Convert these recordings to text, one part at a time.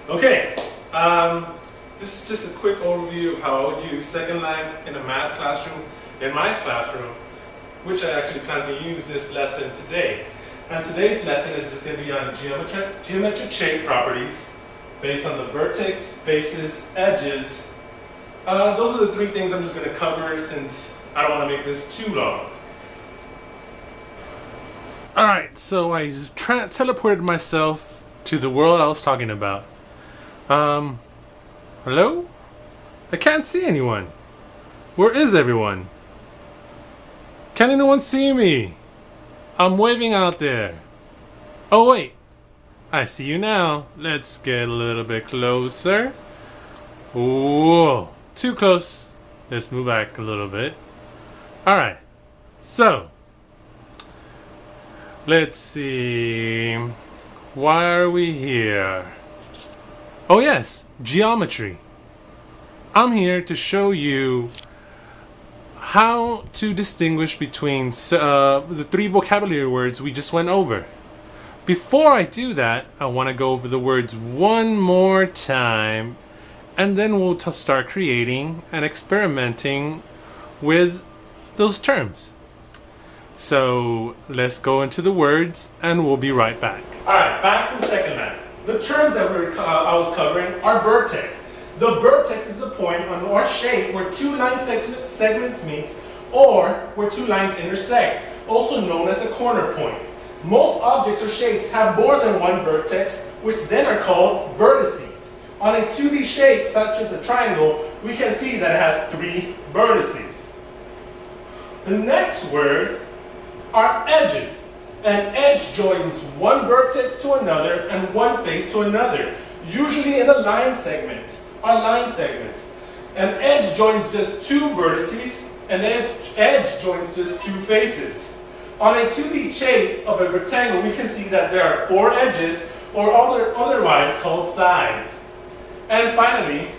Okay, this is just a quick overview of how I would use Second Life in a math classroom, in my classroom, which I actually plan to use this lesson today. And today's lesson is just going to be on geometric shape properties based on the vertex, faces, edges. Those are the three things I'm just going to cover since I don't want to make this too long. Alright, so I just teleported myself to the world I was talking about. Hello? I can't see anyone. Where is everyone? Can anyone see me? I'm waving out there. Oh wait, I see you now. Let's get a little bit closer. Whoa, too close. Let's move back a little bit. Alright, so let's see. Why are we here? Oh yes, geometry. I'm here to show you how to distinguish between the three vocabulary words we just went over. Before I do that, I want to go over the words one more time, and then we'll start creating and experimenting with those terms. So let's go into the words and we'll be right back. Alright, back from Second Life. The terms that I was covering are vertex. The vertex is the point on our shape where two line segments meet or where two lines intersect, also known as a corner point. Most objects or shapes have more than one vertex, which then are called vertices. On a 2D shape such as a triangle, we can see that it has three vertices. The next word are edges. An edge joins one vertex to another and one face to another, usually in a line segment, or line segments. An edge joins just two vertices, an edge joins just two faces. On a 2D shape of a rectangle, we can see that there are four edges, or otherwise called sides. And finally,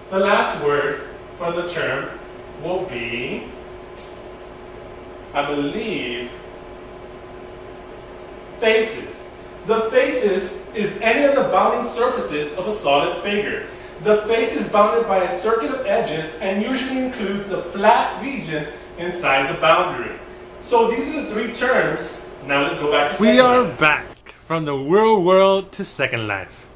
the last word for the term will be, I believe, faces. The faces is any of the bounding surfaces of a solid figure. The face is bounded by a circuit of edges and usually includes the flat region inside the boundary. So these are the three terms. Now let's go back to Second Life. We are back from the real world to Second Life.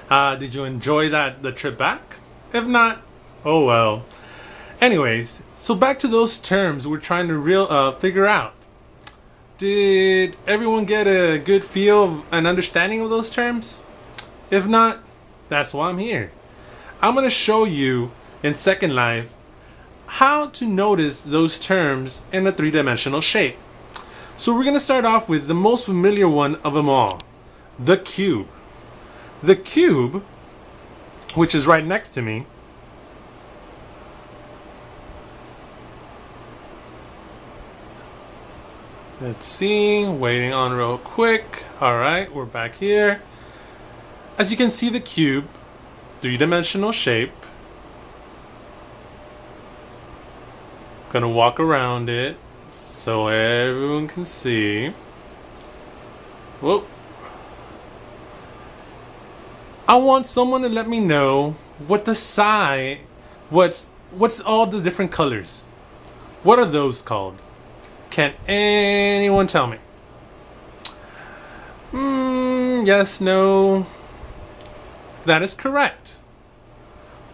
Did you enjoy the trip back? If not, oh well. Anyways, so back to those terms we're trying to figure out. Did everyone get a good feel and understanding of those terms? If not, that's why I'm here. I'm going to show you in Second Life how to notice those terms in a three-dimensional shape. So we're going to start off with the most familiar one of them all, the cube. The cube, which is right next to me, let's see, waiting on real quick. Alright, we're back here. As you can see, the cube, three-dimensional shape. Gonna walk around it so everyone can see. Whoa. I want someone to let me know what the side, what's all the different colors. What are those called? Can anyone tell me? Yes, no. That is correct.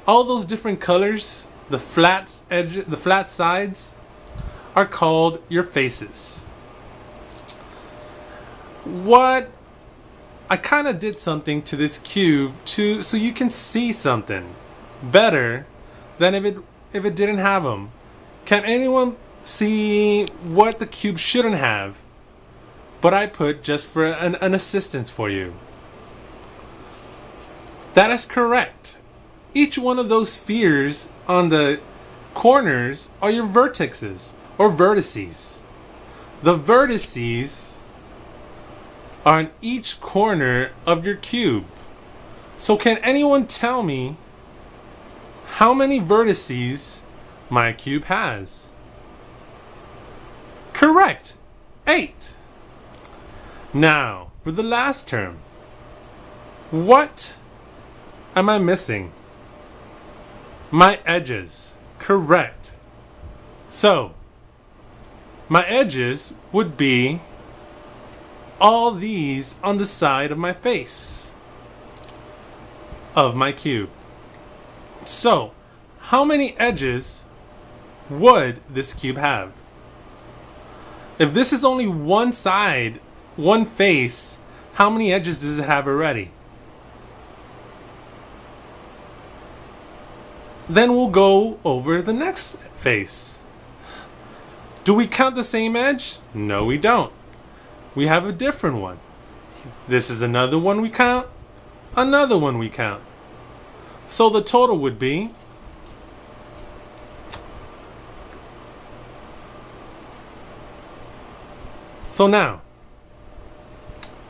All those different colors, the flat edges, the flat sides, are called your faces. I kind of did something to this cube so you can see something better than if it didn't have them. Can anyone see what the cube shouldn't have, but I put just for an assistance for you? That is correct. Each one of those spheres on the corners are your vertexes or vertices. The vertices are on each corner of your cube. So can anyone tell me how many vertices my cube has? Correct, 8. Now, for the last term, what am I missing? My edges. Correct. So, my edges would be all these on the side of my face of my cube. So, how many edges would this cube have? If this is only one side, one face, how many edges does it have already? Then we'll go over the next face. Do we count the same edge? No, we don't. We have a different one. This is another one we count, another one we count. So the total would be so now,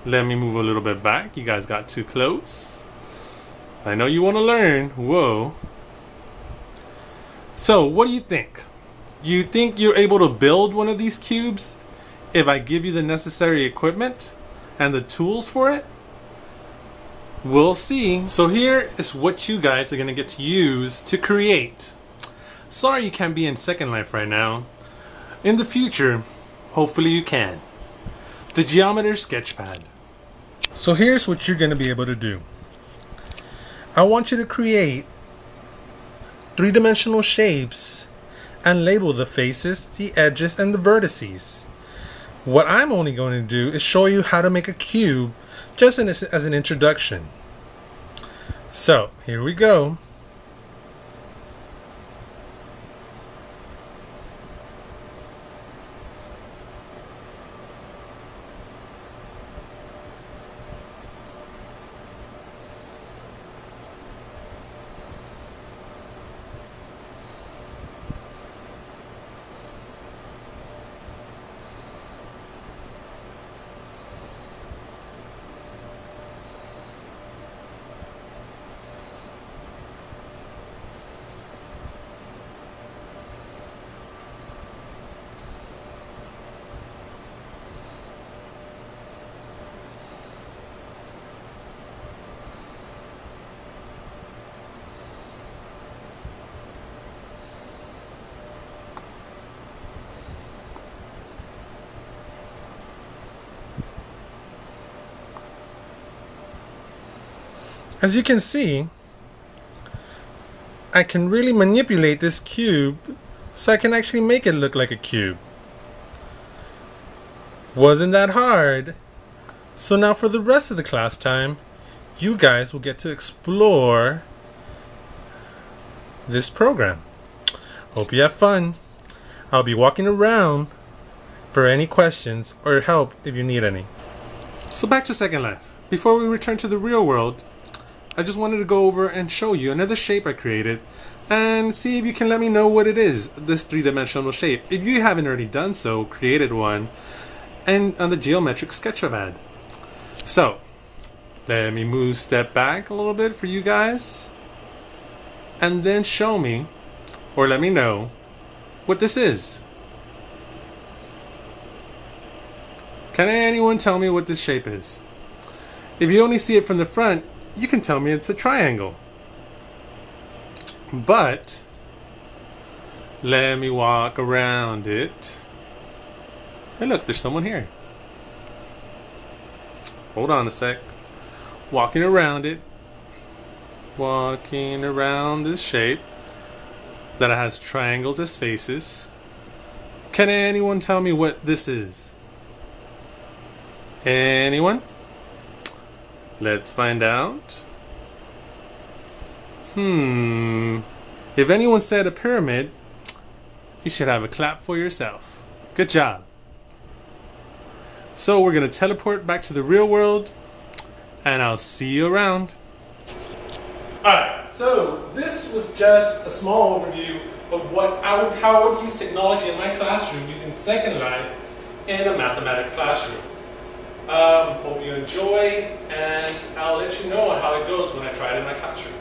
let me move a little bit back. You guys got too close. I know you want to learn. Whoa. So, what do you think? You think you're able to build one of these cubes if I give you the necessary equipment and the tools for it? We'll see. So here is what you guys are going to get to use to create. Sorry you can't be in Second Life right now. In the future, hopefully you can. The Geometer Sketchpad. So here's what you're going to be able to do. I want you to create three-dimensional shapes and label the faces, the edges, and the vertices. What I'm only going to do is show you how to make a cube just as an introduction. So here we go. As you can see, I can really manipulate this cube so I can actually make it look like a cube. Wasn't that hard? So now for the rest of the class time, you guys will get to explore this program. Hope you have fun. I'll be walking around for any questions or help if you need any. So back to Second Life. Before we return to the real world, I just wanted to go over and show you another shape I created and see if you can let me know what it is, this three-dimensional shape. If you haven't already done so, created one and on the geometric sketchpad. So let me step back a little bit for you guys and then show me or let me know what this is. Can anyone tell me what this shape is? If you only see it from the front, you can tell me it's a triangle. But let me walk around it. Hey look, there's someone here. Hold on a sec. Walking around it. Walking around this shape that has triangles as faces. Can anyone tell me what this is? Anyone? Let's find out. If anyone said a pyramid, you should have a clap for yourself. Good job. So we're going to teleport back to the real world, and I'll see you around. Alright, so this was just a small overview of how I would use technology in my classroom using Second Life in a mathematics classroom. Hope you enjoy, and I'll let you know how it goes when I try it in my classroom.